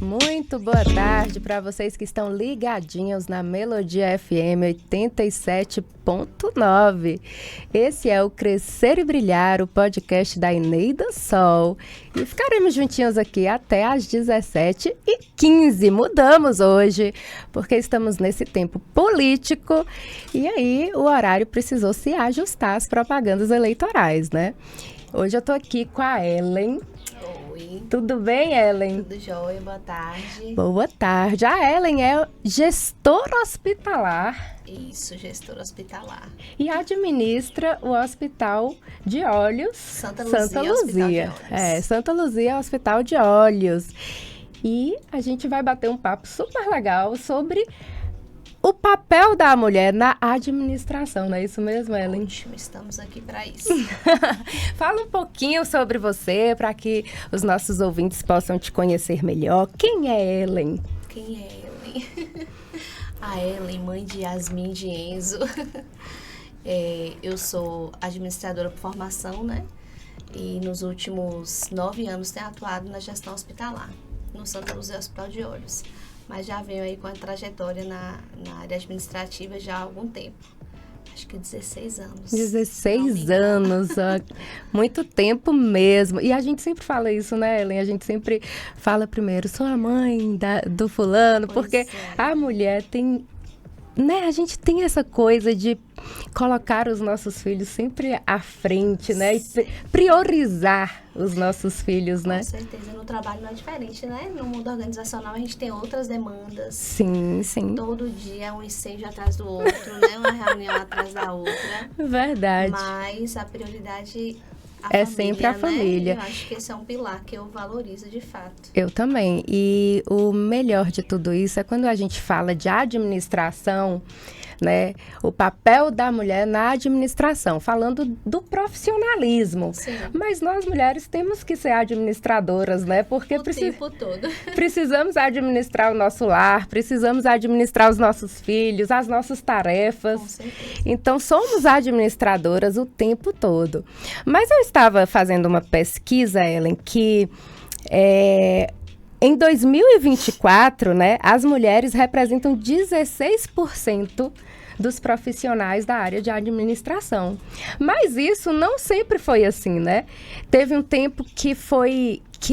Muito boa tarde para vocês que estão ligadinhos na Melodia FM 87.9. Esse é o Crescer e Brilhar, o podcast da Eneida Sol. E ficaremos juntinhos aqui até às 17h15. Mudamos hoje, porque estamos nesse tempo político e aí o horário precisou se ajustar às propagandas eleitorais, né? Hoje eu tô aqui com a Ellen. Oi. Tudo bem, Ellen? Tudo jóia, boa tarde. Boa tarde. A Ellen é gestora hospitalar. Isso, gestora hospitalar. E administra o Hospital de Olhos. Santa Luzia. Hospital de Olhos. Santa Luzia Hospital de Olhos. E a gente vai bater um papo super legal sobre o papel da mulher na administração, não é isso mesmo, Ellen? Ótimo, estamos aqui para isso. Fala um pouquinho sobre você, para que os nossos ouvintes possam te conhecer melhor. Quem é Ellen? Quem é Ellen? A Ellen, mãe de Yasmin e de Enzo. Eu sou administradora por formação, né? E nos últimos 9 anos tenho atuado na gestão hospitalar, no Santa Luzia Hospital de Olhos. Mas já venho aí com a trajetória na área administrativa já há algum tempo. Acho que 16 anos. 16 anos, ó. Muito tempo mesmo. E a gente sempre fala isso, né, Ellen? A gente sempre fala primeiro, sou a mãe do fulano, porque a mulher tem... Né, a gente tem essa coisa de colocar os nossos filhos sempre à frente, né? E priorizar os nossos filhos, né? Com certeza, no trabalho não é diferente, né? No mundo organizacional a gente tem outras demandas. Sim, sim. Todo dia é um incêndio atrás do outro, né? Uma reunião atrás da outra. Verdade. Mas a prioridade é sempre a família. Eu acho que esse é um pilar que eu valorizo de fato. Eu também. E o melhor de tudo isso é quando a gente fala de administração, né? O papel da mulher na administração, falando do profissionalismo. Sim. Mas nós mulheres temos que ser administradoras, né? Porque o tempo todo. Precisamos administrar o nosso lar, precisamos administrar os nossos filhos, as nossas tarefas. Com certeza. Então, somos administradoras o tempo todo. Mas eu estava fazendo uma pesquisa, Ellen, que em 2024, né, as mulheres representam 16% dos profissionais da área de administração. Mas isso não sempre foi assim, né? Teve um tempo que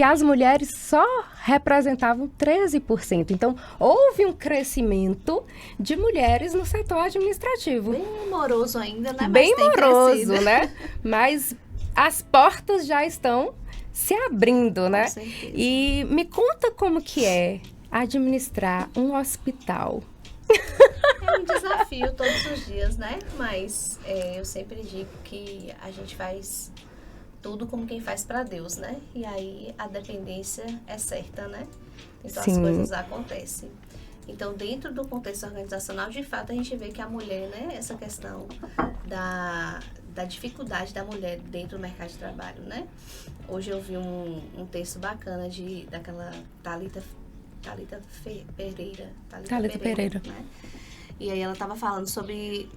as mulheres só representavam 13%. Então, houve um crescimento de mulheres no setor administrativo. Bem moroso ainda, né? Bem moroso, crescido, né? Mas as portas já estão se abrindo, né? Com certeza. E me conta como que é administrar um hospital. É um desafio todos os dias, né? Mas eu sempre digo que a gente faz tudo como quem faz para Deus, né? E aí a dependência é certa, né? Então Sim. As coisas acontecem. Então, dentro do contexto organizacional, de fato, a gente vê que a mulher, né? Essa questão da dificuldade da mulher dentro do mercado de trabalho, né? Hoje eu vi um texto bacana daquela Thalita Pereira. Né? E aí ela estava falando sobre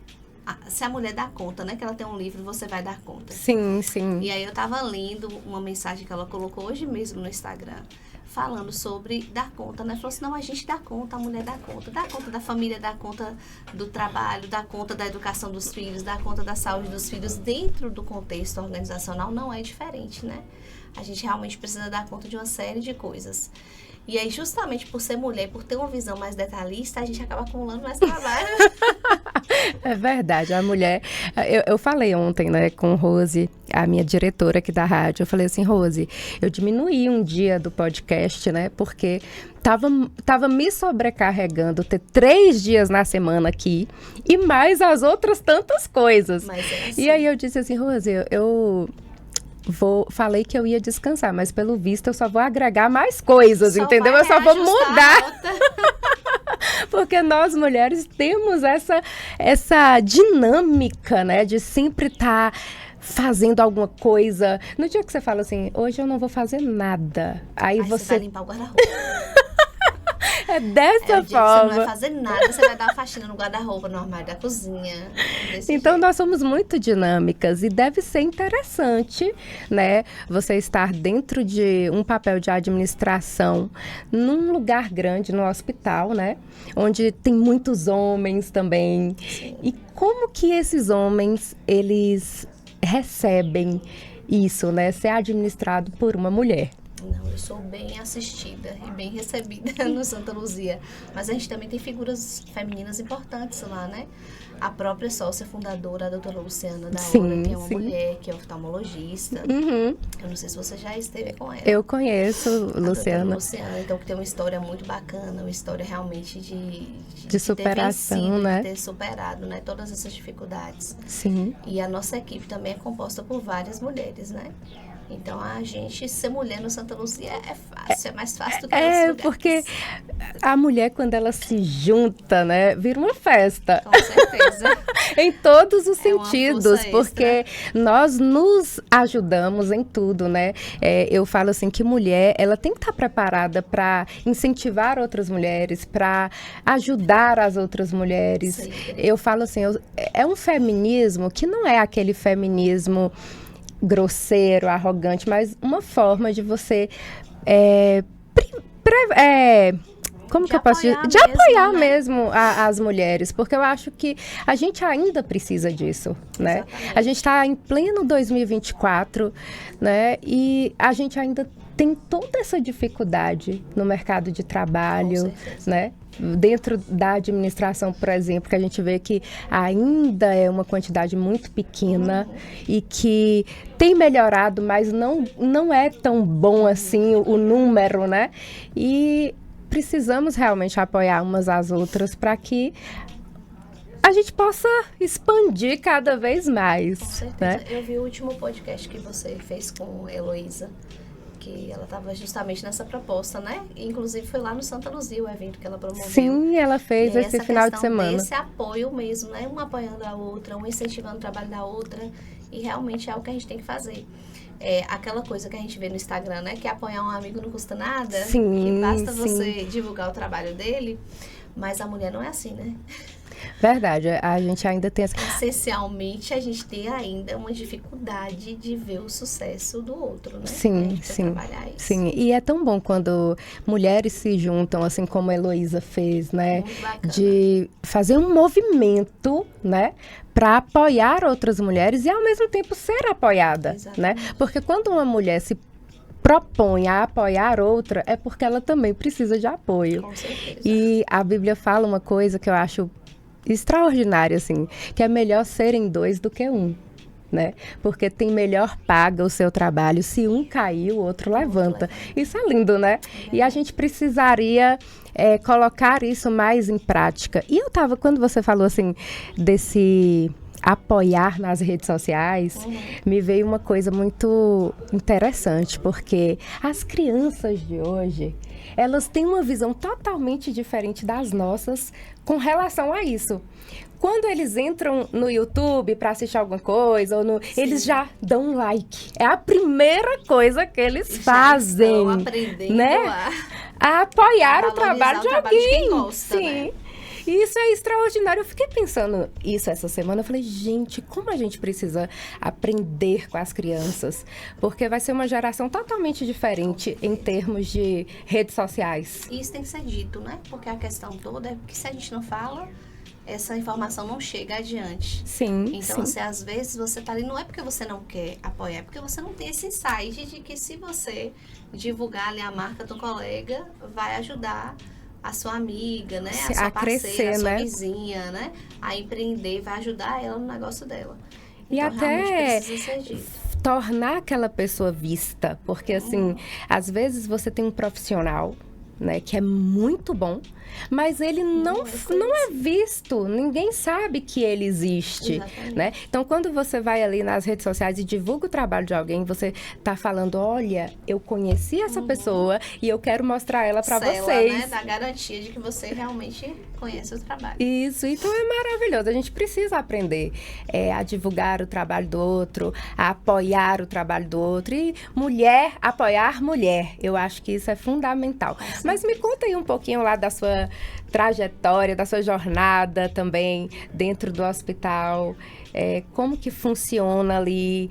se a mulher dá conta, né? Que ela tem um livro, Você Vai Dar Conta. Sim, sim. E aí eu estava lendo uma mensagem que ela colocou hoje mesmo no Instagram, falando sobre dar conta, né? Falou assim, não, a gente dá conta, a mulher dá conta da família, dá conta do trabalho, dá conta da educação dos filhos, dá conta da saúde dos filhos. Dentro do contexto organizacional não é diferente, né? A gente realmente precisa dar conta de uma série de coisas. E aí, justamente por ser mulher, por ter uma visão mais detalhista, a gente acaba acumulando mais trabalho. É verdade, a mulher... Eu falei ontem, né, com Rose, a minha diretora aqui da rádio, eu falei assim, Rose, eu diminuí um dia do podcast, né, porque tava me sobrecarregando ter 3 dias na semana aqui e mais as outras tantas coisas. Mas é assim. E aí eu disse assim, Rose, falei que eu ia descansar, mas pelo visto eu só vou agregar mais coisas, entendeu? Eu só vou mudar. Porque nós mulheres temos essa dinâmica, né? De sempre estar fazendo alguma coisa. No dia que você fala assim, hoje eu não vou fazer nada. Aí você vai limpar o guarda-roupa. É dessa É o dia que você não forma. vai fazer nada, você vai dar uma faxina no guarda-roupa, no armário da cozinha. Desse Então, jeito. nós somos muito dinâmicas e deve ser interessante, né? Você estar dentro de um papel de administração num lugar grande, no hospital, né? Onde tem muitos homens também. Sim. E como que esses homens, eles recebem isso, né? Ser administrado por uma mulher. Não, eu sou bem assistida e bem recebida no Santa Luzia. Mas a gente também tem figuras femininas importantes lá, né? A própria sócia fundadora, a doutora Luciana da Sim, Hora, que é uma sim. mulher, que é oftalmologista. Uhum. Eu não sei se você já esteve com ela. Eu conheço, A doutora Luciana. Luciana, então, que tem uma história muito bacana, uma história realmente De superação, ter vencido, né? de ter superado, né? Todas essas dificuldades. Sim. E a nossa equipe também é composta por várias mulheres, né? Então, a gente ser mulher no Santa Luzia é fácil, é mais fácil do que outros lugares. Porque a mulher, quando ela se junta, né, vira uma festa. Com certeza. Em todos os É uma sentidos, força porque nós nos ajudamos em tudo, né? Eu falo assim que mulher, ela tem que estar preparada para incentivar outras mulheres, para ajudar as outras mulheres. Sempre. Eu falo assim, é um feminismo que não é aquele feminismo grosseiro, arrogante, mas uma forma de você como De que eu posso dizer? apoiar De mesmo, apoiar né? mesmo as mulheres, porque eu acho que a gente ainda precisa disso, né? Exatamente. A gente está em pleno 2024, né? E a gente ainda tem toda essa dificuldade no mercado de trabalho, Com certeza. né? Dentro da administração, por exemplo, que a gente vê que ainda é uma quantidade muito pequena e que tem melhorado, mas não é tão bom assim o número, né? E precisamos realmente apoiar umas às outras para que a gente possa expandir cada vez mais, Com certeza. né? Eu vi o último podcast que você fez com a Heloísa, que ela estava justamente nessa proposta, né? E, inclusive foi lá no Santa Luzia o evento que ela promoveu. Sim, ela fez E aí, esse essa final de questão semana. desse apoio mesmo, né? Uma apoiando a outra, uma incentivando o trabalho da outra. E realmente é o que a gente tem que fazer. É aquela coisa que a gente vê no Instagram, né? Que apoiar um amigo não custa nada. Sim, Que basta sim. você divulgar o trabalho dele. Mas a mulher não é assim, né? Verdade, a gente ainda tem essa... Essencialmente, a gente tem ainda uma dificuldade de ver o sucesso do outro, né? A Sim, gente precisa sim, trabalhar isso. sim. E é tão bom quando mulheres se juntam, assim como a Heloísa fez, né? Muito bacana. De fazer um movimento, né? Para apoiar outras mulheres e ao mesmo tempo ser apoiada, né? Exatamente. Porque quando uma mulher se propõe a apoiar outra, é porque ela também precisa de apoio. Com certeza. E a Bíblia fala uma coisa que eu acho extraordinária, assim, que é melhor serem dois do que um, né? Porque tem melhor paga o seu trabalho. Se um cair, o outro levanta. Isso é lindo, né? E a gente precisaria colocar isso mais em prática. E eu tava, quando você falou assim, desse apoiar nas redes sociais, me veio uma coisa muito interessante, porque as crianças de hoje, elas têm uma visão totalmente diferente das nossas com relação a isso. Quando eles entram no YouTube para assistir alguma coisa, eles já dão um like. É a primeira coisa que eles Já fazem, estão aprendendo né? A apoiar o valorizar trabalho de o trabalho de alguém. quem gosta, Sim. né? E isso é extraordinário. Eu fiquei pensando isso essa semana. Eu falei, gente, como a gente precisa aprender com as crianças? Porque vai ser uma geração totalmente diferente em termos de redes sociais. E isso tem que ser dito, né? Porque a questão toda é que se a gente não fala, essa informação não chega adiante. Sim, Então, sim. assim, às vezes você tá ali, não é porque você não quer apoiar, é porque você não tem esse insight de que se você divulgar ali a marca do colega, vai ajudar a sua amiga, né? A sua A parceira, crescer, a sua né? vizinha, né? A empreender, vai ajudar ela no negócio dela. E Então, realmente até precisa ser dito. tornar aquela pessoa vista. Porque, assim, às vezes você tem um profissional, né, que é muito bom, mas ele não é visto, ninguém sabe que ele existe, Exatamente. né? Então, quando você vai ali nas redes sociais e divulga o trabalho de alguém, você tá falando, olha, eu conheci essa pessoa e eu quero mostrar ela para Sela, vocês. né? Da garantia de que você realmente conhece o trabalho. Isso, então é maravilhoso. A gente precisa aprender a divulgar o trabalho do outro, a apoiar o trabalho do outro. E mulher, apoiar mulher. Eu acho que isso é fundamental. Mas me conta aí um pouquinho lá da sua trajetória, da sua jornada também dentro do hospital. Como que funciona ali?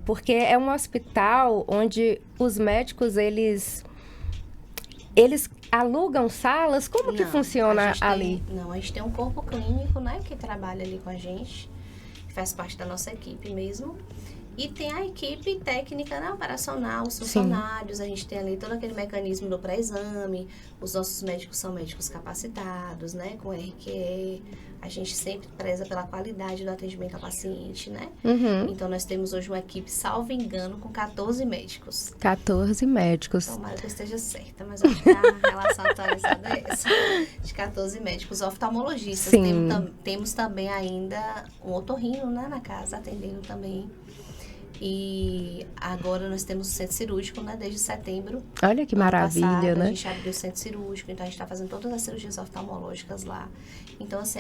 Porque é um hospital onde os médicos, eles alugam salas? Como que funciona ali? A gente tem um corpo clínico, né, que trabalha ali com a gente, que faz parte da nossa equipe mesmo. E tem a equipe técnica, né, operacional, os funcionários. A gente tem ali todo aquele mecanismo do pré-exame. Os nossos médicos são médicos capacitados, né, com RQE. A gente sempre preza pela qualidade do atendimento ao paciente, né? Então, nós temos hoje uma equipe, salvo engano, com 14 médicos. 14 médicos. Tomara que eu esteja certa, mas acho que a relação atualizada é essa. De 14 médicos oftalmologistas. Temos também ainda um otorrino, né, na casa, atendendo também. E agora nós temos o centro cirúrgico, né, desde setembro. Olha que maravilha, passado, né? A gente abriu o centro cirúrgico, então a gente está fazendo todas as cirurgias oftalmológicas lá. Então, assim,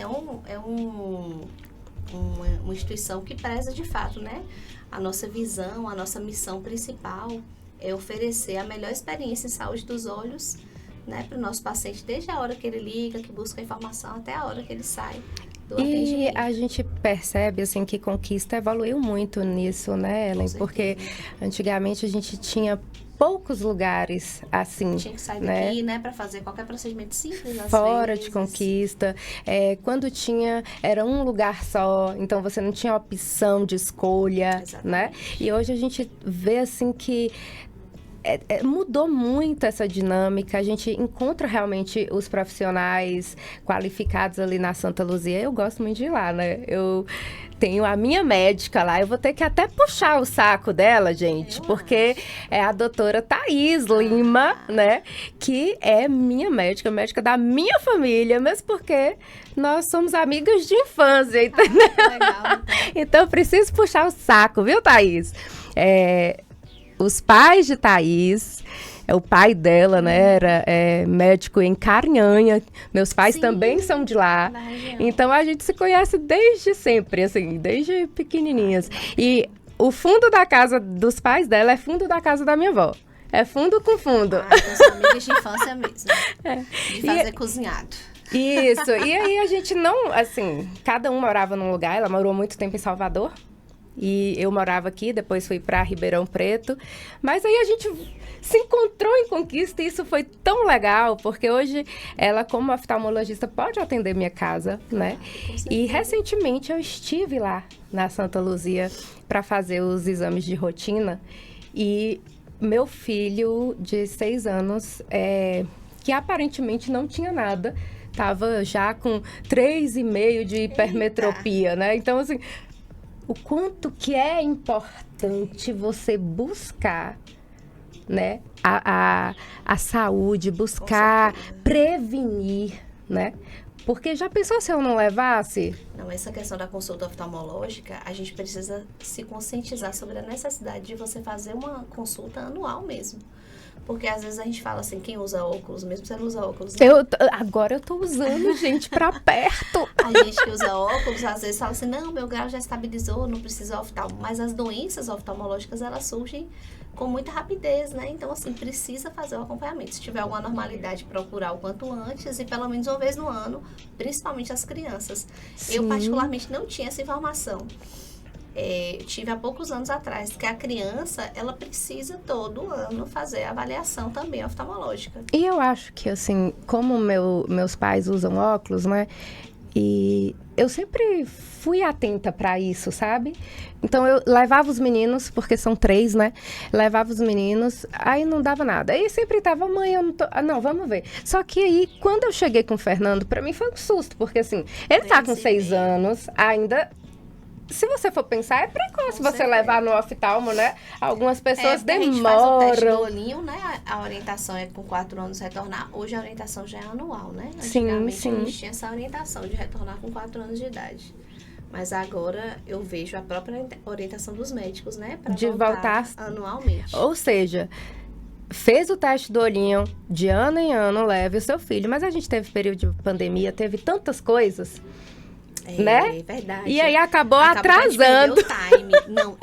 uma instituição que preza de fato, né? A nossa visão, a nossa missão principal é oferecer a melhor experiência em saúde dos olhos, né, para o nosso paciente, desde a hora que ele liga, que busca a informação, até a hora que ele sai. E a gente percebe, assim, que Conquista evoluiu muito nisso, né, Ellen? Porque antigamente a gente tinha poucos lugares assim, tinha que sair daqui, né, para fazer qualquer procedimento simples, fora de Conquista. Quando tinha, era um lugar só, então você não tinha opção de escolha, né? E hoje a gente vê, assim, que mudou muito essa dinâmica. A gente encontra realmente os profissionais qualificados ali na Santa Luzia. Eu gosto muito de ir lá, né? Eu tenho a minha médica lá. Eu vou ter que até puxar o saco dela, gente, porque é a doutora Thaís Lima, né? Que é minha médica da minha família, mesmo porque nós somos amigas de infância, entendeu? Legal, então eu preciso puxar o saco, viu, Thaís? Os pais de Thaís, o pai dela, né, era médico em Carinhanha. Meus pais também são de lá. Então, a gente se conhece desde sempre, assim, desde pequenininhas. E o fundo da casa dos pais dela é fundo da casa da minha avó. É fundo com fundo. Então são amigas de infância mesmo. De fazer cozinhado. Isso. E aí, a gente não, assim, cada um morava num lugar. Ela morou muito tempo em Salvador. E eu morava aqui, depois fui para Ribeirão Preto. Mas aí a gente se encontrou em Conquista e isso foi tão legal, porque hoje ela, como oftalmologista, pode atender minha casa, né? E recentemente eu estive lá na Santa Luzia para fazer os exames de rotina. E meu filho de 6 anos, que aparentemente não tinha nada, estava já com 3,5 de hipermetropia, né? Então, assim, o quanto que é importante você buscar, né, a saúde, buscar prevenir, né? Porque já pensou se eu não levasse? Não, essa questão da consulta oftalmológica, a gente precisa se conscientizar sobre a necessidade de você fazer uma consulta anual mesmo. Porque às vezes a gente fala assim, quem usa óculos, mesmo você não usa óculos, né? Agora eu tô usando, gente, pra perto. A gente que usa óculos, às vezes fala assim, não, meu grau já estabilizou, não precisa oftalmo. Mas as doenças oftalmológicas, elas surgem com muita rapidez, né? Então, assim, precisa fazer o acompanhamento. Se tiver alguma normalidade, procurar o quanto antes e pelo menos uma vez no ano, principalmente as crianças. Sim. Eu, particularmente, não tinha essa informação. Tive há poucos anos atrás, que a criança, ela precisa todo ano fazer a avaliação também oftalmológica. E eu acho que, assim, como meus pais usam óculos, né? E eu sempre fui atenta para isso, sabe? Então, eu levava os meninos, porque são 3, né? Levava os meninos, aí não dava nada. Aí sempre tava, mãe, eu não tô... não, vamos ver. Só que aí, quando eu cheguei com o Fernando, para mim foi um susto, porque assim, ele tá com 6 anos, ainda... Se você for pensar, é precoce você levar no oftalmo, né? Algumas pessoas demoram. A gente faz o teste do olhinho, né? A orientação é com 4 anos retornar. Hoje a orientação já é anual, né? Sim. A gente tinha essa orientação de retornar com 4 anos de idade. Mas agora eu vejo a própria orientação dos médicos, né? Pra voltar anualmente. Ou seja, fez o teste do olhinho, de ano em ano, leve o seu filho. Mas a gente teve período de pandemia, teve tantas coisas... né? É verdade. E aí acabou Acaba atrasando. de perder o time. Não,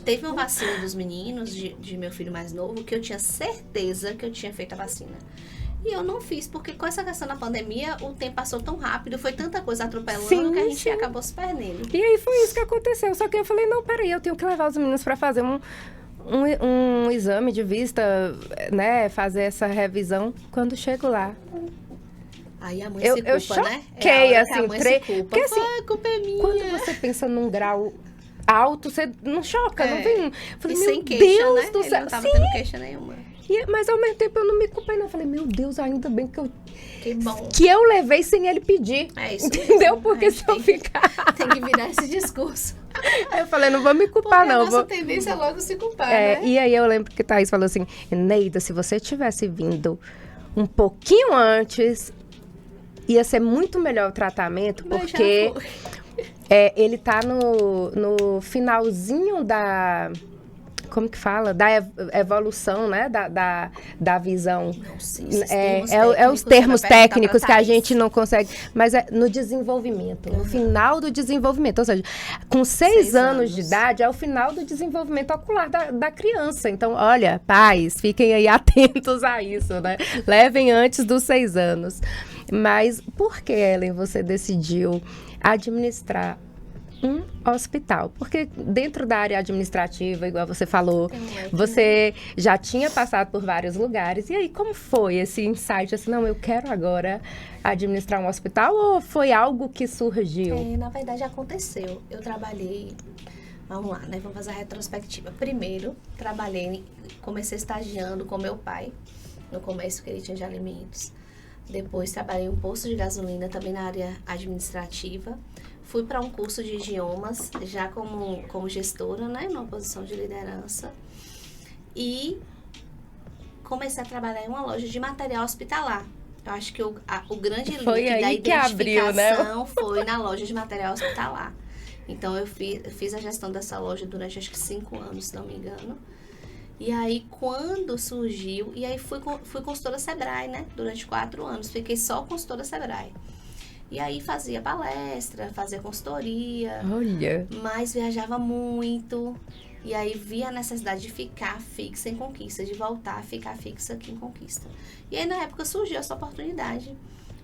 teve uma vacina dos meninos, de meu filho mais novo, que eu tinha certeza que eu tinha feito a vacina. E eu não fiz, porque com essa questão da pandemia, o tempo passou tão rápido, foi tanta coisa atropelando Sim, que a gente sim. acabou se perdendo. E aí foi isso que aconteceu. Só que eu falei, não, peraí, eu tenho que levar os meninos para fazer um exame de vista, né? Fazer essa revisão. Quando chego lá, Aí a mãe eu se culpa, choquei, né? assim, a mãe se culpa. porque assim, a culpa é minha. quando você pensa num grau alto, você não choca, não vem. Eu falei, E meu sem queixa, Deus né? do Ele céu. não tava Sim. tendo queixa nenhuma. Mas ao mesmo tempo eu não me culpei, não. Eu falei, meu Deus, ainda bem Que bom. que eu levei sem ele pedir. É isso Entendeu? mesmo. Porque A se gente eu ficar. Tem que virar esse discurso. Aí eu falei, não vou me culpar, Porque não. a nossa tendência é logo se culpar, né? E aí eu lembro que Thaís falou assim, Neida, se você tivesse vindo um pouquinho antes, ia ser muito melhor o tratamento, Mas porque já foi. ele tá no finalzinho da... Como que fala? Da evolução, né? Da visão. Não sei, Os termos técnicos que a gente não consegue. Mas é no desenvolvimento, no final do desenvolvimento. Ou seja, com 6 anos de idade, é o final do desenvolvimento ocular da criança. Então, olha, pais, fiquem aí atentos a isso, né? Levem antes dos 6 anos. Mas por que, Ellen, você decidiu administrar um hospital? Porque dentro da área administrativa, igual você falou, você já tinha passado por vários lugares. E aí, como foi esse insight? Assim, não, eu quero agora administrar um hospital, ou foi algo que surgiu? Na verdade, aconteceu. Eu trabalhei... Vamos lá, né? Vamos fazer a retrospectiva. Primeiro, comecei estagiando com meu pai, no comércio que ele tinha de alimentos. Depois, trabalhei em um posto de gasolina, também na área administrativa. Fui para um curso de idiomas, já como gestora, né, numa posição de liderança. E comecei a trabalhar em uma loja de material hospitalar. Eu acho que o grande link foi aí da que abriu, né? identificação foi na loja de material hospitalar. Então, eu fiz a gestão dessa loja durante, acho que 5 anos, se não me engano. E aí, quando surgiu... E aí, fui consultora Sebrae, né? Durante 4 anos. Fiquei só consultora Sebrae. E aí fazia palestra, fazia consultoria. Olha. Mas viajava muito. E aí via a necessidade de ficar fixa em Conquista, de voltar a ficar fixa aqui em Conquista. E aí na época surgiu essa oportunidade.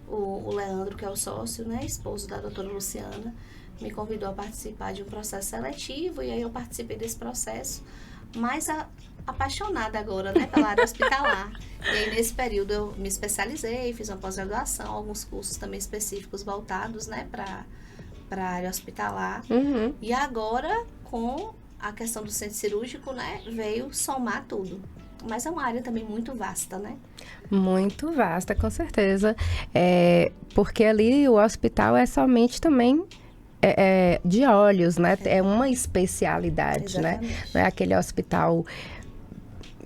O Leandro, que é o sócio, né, esposo da doutora Luciana, me convidou a participar de um processo seletivo. E aí eu participei desse processo. Mas apaixonada agora, né, pela área hospitalar. E aí, nesse período, eu me especializei, fiz uma pós-graduação, alguns cursos também específicos voltados, né, para a área hospitalar. Uhum. E agora, com a questão do centro cirúrgico, né, veio somar tudo. Mas é uma área também muito vasta, né? Muito vasta, com certeza. Porque ali o hospital é somente também... de olhos, né? É uma especialidade, Exatamente. Né? Não é aquele hospital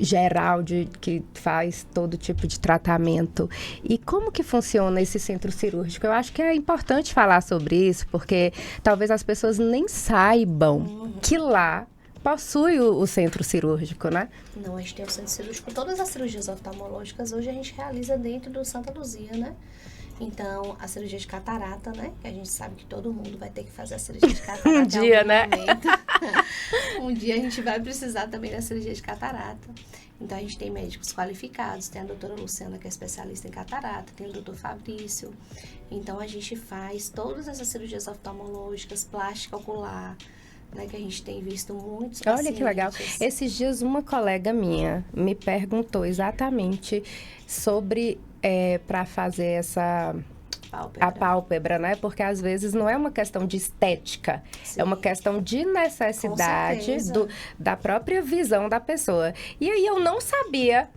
geral que faz todo tipo de tratamento. E como que funciona esse centro cirúrgico? Eu acho que é importante falar sobre isso, porque talvez as pessoas nem saibam que lá possui o centro cirúrgico, né? Não, a gente tem o centro cirúrgico. Todas as cirurgias oftalmológicas hoje a gente realiza dentro do Santa Luzia, né? Então, a cirurgia de catarata, né? Que a gente sabe que todo mundo vai ter que fazer a cirurgia de catarata Um dia, né? Um dia a gente vai precisar também da cirurgia de catarata. Então, a gente tem médicos qualificados. Tem a doutora Luciana, que é especialista em catarata. Tem o doutor Fabrício. Então, a gente faz todas essas cirurgias oftalmológicas, plástica ocular, né? Que a gente tem visto muitos pacientes. Olha que legal. Esses dias, uma colega minha me perguntou exatamente sobre... para fazer a pálpebra, né? Porque às vezes não é uma questão de estética, Sim. É uma questão de necessidade da própria visão da pessoa. E aí eu não sabia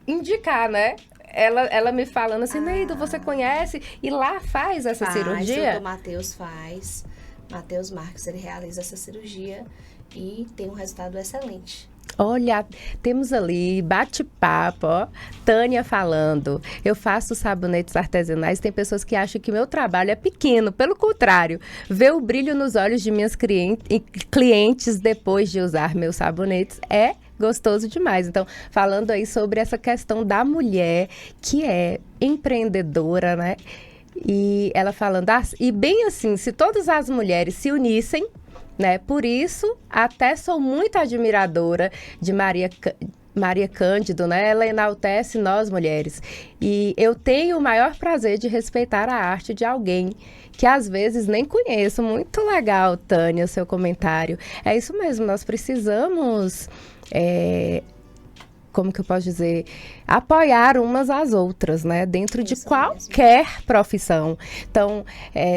indicar, né? Ela me falando assim, Neida, você conhece? E lá faz essa cirurgia? O doutor Matheus faz. Matheus Marques, ele realiza essa cirurgia e tem um resultado excelente. Olha, temos ali bate-papo, ó, Tânia falando, eu faço sabonetes artesanais, tem pessoas que acham que meu trabalho é pequeno, pelo contrário, ver o brilho nos olhos de minhas clientes depois de usar meus sabonetes é gostoso demais. Então, falando aí sobre essa questão da mulher que é empreendedora, né? E ela falando, e bem assim, se todas as mulheres se unissem, né? Por isso, até sou muito admiradora de Maria Cândido, né? Ela enaltece nós mulheres. E eu tenho o maior prazer de respeitar a arte de alguém que às vezes nem conheço. Muito legal, Tânia, o seu comentário. É isso mesmo, nós precisamos... como que eu posso dizer, apoiar umas às outras, né? Dentro de qualquer profissão. Então,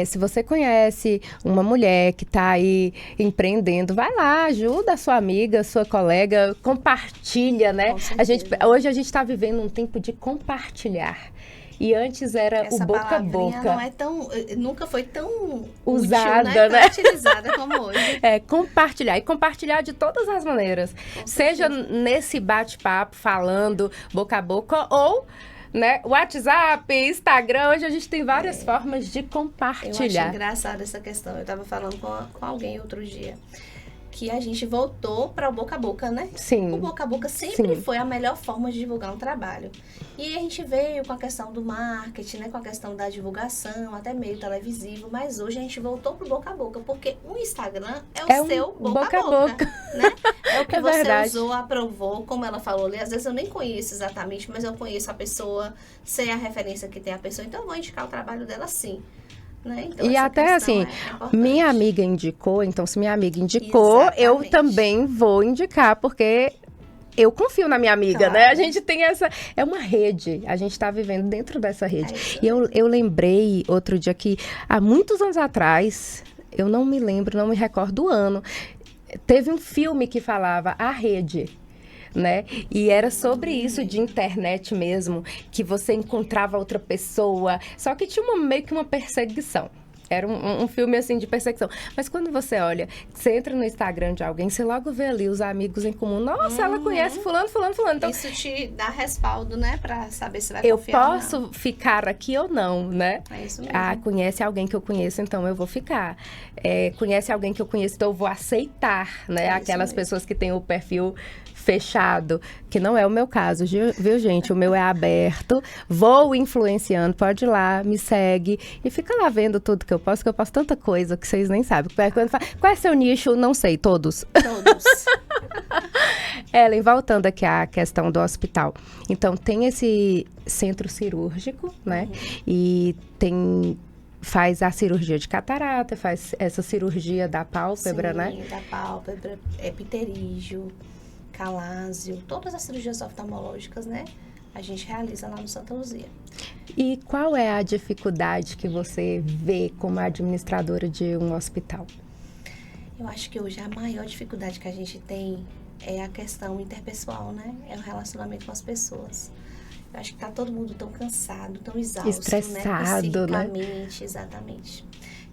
se você conhece uma mulher que está aí empreendendo, vai lá, ajuda a sua amiga, sua colega, compartilha, né? Hoje a gente está vivendo um tempo de compartilhar. E antes era essa o boca a boca. Não é nunca foi tão usada, útil, né? Tão utilizada como hoje. Compartilhar. E compartilhar de todas as maneiras. Seja nesse bate-papo, falando boca a boca, ou, né, WhatsApp, Instagram. Hoje a gente tem várias formas de compartilhar. Eu acho engraçada essa questão. Eu estava falando com alguém outro dia. Que a gente voltou para o boca a boca, né? Sim. O boca a boca sempre foi a melhor forma de divulgar um trabalho. E aí a gente veio com a questão do marketing, né? Com a questão da divulgação, até meio televisivo. Mas hoje a gente voltou pro boca a boca, porque o Instagram é o seu boca a boca, né? É o que você usou, aprovou, como ela falou ali. Às vezes eu nem conheço exatamente, mas eu conheço a pessoa, sei a referência que tem a pessoa. Então eu vou indicar o trabalho dela sim. Né? Então, e até assim, minha amiga indicou, então se minha amiga indicou, eu também vou indicar, porque eu confio na minha amiga, né? A gente tem é uma rede, a gente está vivendo dentro dessa rede. E eu lembrei outro dia que, há muitos anos atrás, eu não me lembro, não me recordo do ano, teve um filme que falava A Rede. Né? E era sobre isso de internet mesmo, que você encontrava outra pessoa, só que tinha meio que uma perseguição. Era um filme assim de perseguição. Mas quando você olha, você entra no Instagram de alguém, você logo vê ali os amigos em comum. Nossa, ela conhece fulano. Então, isso te dá respaldo, né? Pra saber se vai confiar ou não. Eu posso ficar aqui ou não, né? É isso mesmo. Conhece alguém que eu conheço, então eu vou ficar. Conhece alguém que eu conheço, então eu vou aceitar, né? Aquelas pessoas que têm o perfil fechado, que não é o meu caso, viu, gente? O meu é aberto, vou influenciando, pode ir lá, me segue e fica lá vendo tudo que eu posto tanta coisa que vocês nem sabem. Quando fala, qual é seu nicho? Não sei, todos. Ellen, voltando aqui à questão do hospital. Então, tem esse centro cirúrgico, né? E faz a cirurgia de catarata, faz essa cirurgia da pálpebra, né? Sim, da pálpebra, pterígio, calásio, todas as cirurgias oftalmológicas, né? A gente realiza lá no Santa Luzia. E qual é a dificuldade que você vê como administradora de um hospital? Eu acho que hoje a maior dificuldade que a gente tem é a questão interpessoal, né? É o relacionamento com as pessoas. Eu acho que tá todo mundo tão cansado, tão exausto, estressado, né? Psiquicamente, exatamente.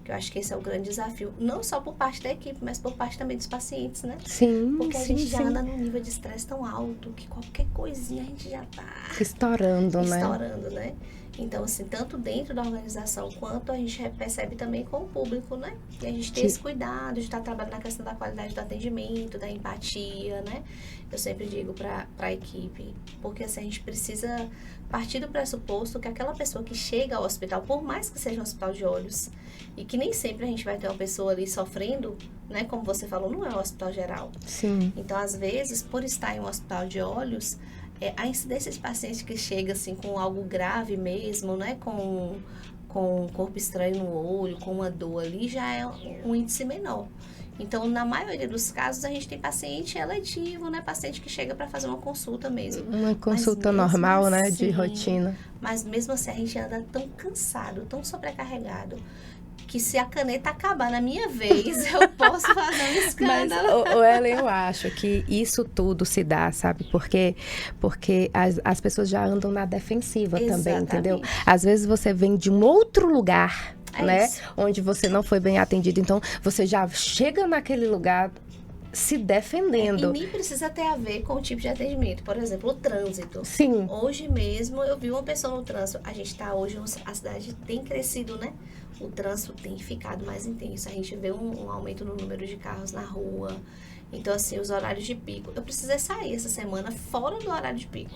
Eu acho que esse é o grande desafio, não só por parte da equipe, mas por parte também dos pacientes, né? Sim, porque a gente já anda num nível de estresse tão alto que qualquer coisinha a gente já tá estourando, né? Então, assim, tanto dentro da organização quanto a gente percebe também com o público, né? E a gente tem esse cuidado de estar trabalhando na questão da qualidade do atendimento, da empatia, né? Eu sempre digo para a equipe, porque assim, a gente precisa partir do pressuposto que aquela pessoa que chega ao hospital, por mais que seja um hospital de olhos, e que nem sempre a gente vai ter uma pessoa ali sofrendo, né? Como você falou, não é um hospital geral. Sim. Então, às vezes, por estar em um hospital de olhos, a incidência de paciente que chega assim com algo grave mesmo, né? Com um corpo estranho no olho, com uma dor ali, já é um índice menor. Então, na maioria dos casos, a gente tem paciente eletivo, né? Paciente que chega para fazer uma consulta mesmo. Uma consulta normal, assim, né? De rotina. Mas mesmo assim, a gente anda tão cansado, tão sobrecarregado, que se a caneta acabar na minha vez, eu posso fazer um escândalo. Mas, Ellen, eu acho que isso tudo se dá, sabe? Porque as pessoas já andam na defensiva também, entendeu? Às vezes você vem de um outro lugar, né? Isso. Onde você não foi bem atendido. Então, você já chega naquele lugar se defendendo. E nem precisa ter a ver com o tipo de atendimento. Por exemplo, o trânsito. Sim. Hoje mesmo, eu vi uma pessoa no trânsito. A gente tá hoje, a cidade tem crescido, né? O trânsito tem ficado mais intenso. A gente vê um aumento no número de carros na rua. Então, assim, os horários de pico. Eu precisei sair essa semana fora do horário de pico.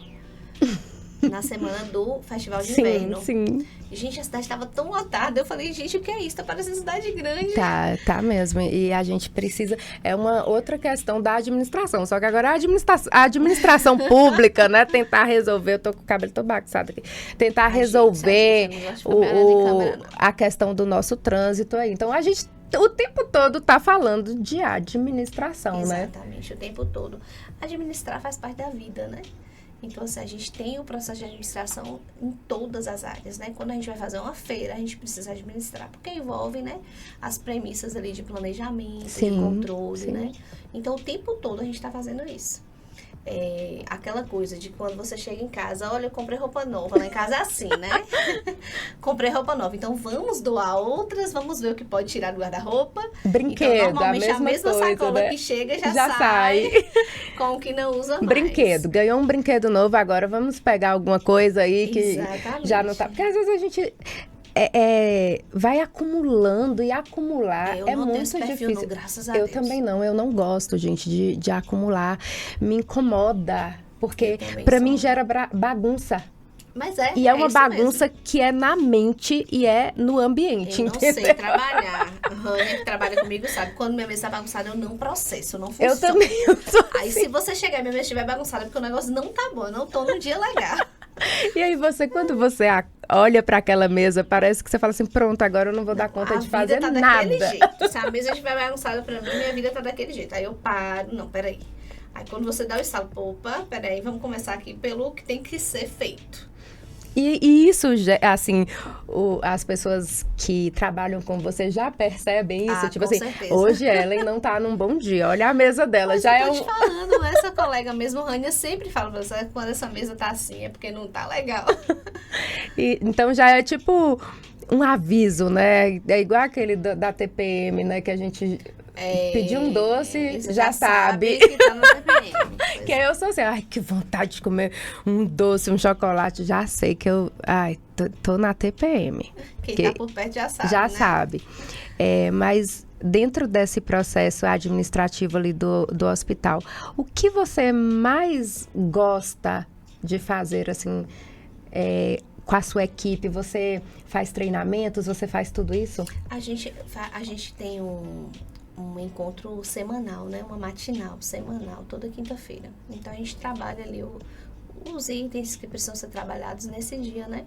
na semana do Festival de Sim, Inverno. sim. Gente, a cidade estava tão lotada. Eu falei, gente, o que é isso? Tá parecendo cidade grande. Tá mesmo. E a gente precisa. É uma outra questão da administração. Só que agora a administração pública, né? Tentar resolver. Eu tô com o cabelo todo bagunçado aqui. Tentar resolver a questão do nosso trânsito aí. Então a gente o tempo todo tá falando de administração, né? Exatamente, o tempo todo. Administrar faz parte da vida, né? Então, assim, a gente tem o processo de administração em todas as áreas, né? Quando a gente vai fazer uma feira, a gente precisa administrar, porque envolve, né, as premissas ali de planejamento, de controle, né? Então, o tempo todo a gente está fazendo isso. Aquela coisa de quando você chega em casa, olha, eu comprei roupa nova, lá em casa é assim, né? Comprei roupa nova, então vamos doar outras, vamos ver o que pode tirar do guarda-roupa. Brinquedo, então, normalmente a mesma coisa, sacola, né, que chega já sai com o que não usa mais. Brinquedo, ganhou um brinquedo novo, agora vamos pegar alguma coisa aí que Exatamente. Já não tá... Porque às vezes a gente... vai acumulando e acumular é muito difícil. Não, graças a Deus. Eu também não, eu não gosto, gente, de acumular. Me incomoda, porque pra mim gera bagunça. Mas e é uma bagunça mesmo. Que é na mente e é no ambiente, eu não entendeu? sei trabalhar. A Rania, que trabalha comigo, sabe? Quando minha mesa tá bagunçada, eu não processo, eu não funciono. Eu também. Aí, se você chegar e minha mesa estiver bagunçada, porque o negócio não tá bom, eu não tô num dia legal. E aí, quando você olha para aquela mesa, parece que você fala assim, pronto, agora eu não vou dar conta de fazer nada. A vida tá daquele jeito. Se a mesa estiver bagunçada pra mim, minha vida tá daquele jeito. Aí eu paro, não, peraí. Aí quando você dá o estalo, opa, peraí, vamos começar aqui pelo que tem que ser feito. E isso, assim, as pessoas que trabalham com você já percebem isso? Tipo assim, certeza. Hoje Ellen não tá num bom dia, olha a mesa dela. Mas já eu tô te falando, essa colega mesmo, Rania, sempre fala pra você, quando essa mesa tá assim, é porque não tá legal. Então já é tipo um aviso, né? É igual aquele da TPM, né? Que a gente... pedir um doce, já sabe. Que tá na TPM. Que eu sou assim, ai, que vontade de comer um doce, um chocolate. Já sei que eu, tô na TPM. Quem tá por perto já sabe, Já né? sabe. Mas dentro desse processo administrativo ali do hospital, o que você mais gosta de fazer, assim, com a sua equipe? Você faz treinamentos, você faz tudo isso? A gente tem um encontro semanal, né? Uma matinal, semanal, toda quinta-feira. Então, a gente trabalha ali os itens que precisam ser trabalhados nesse dia, né?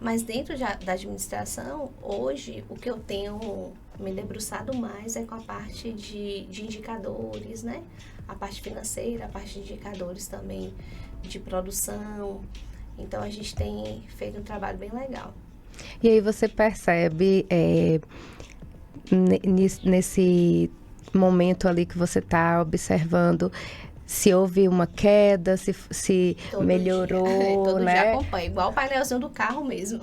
Mas dentro da administração, hoje, o que eu tenho me debruçado mais é com a parte de indicadores, né? A parte financeira, a parte de indicadores também de produção. Então, a gente tem feito um trabalho bem legal. E aí você percebe... nesse momento ali que você está observando, se houve uma queda, se melhorou, todo né? dia acompanha, igual o painelzinho do carro mesmo.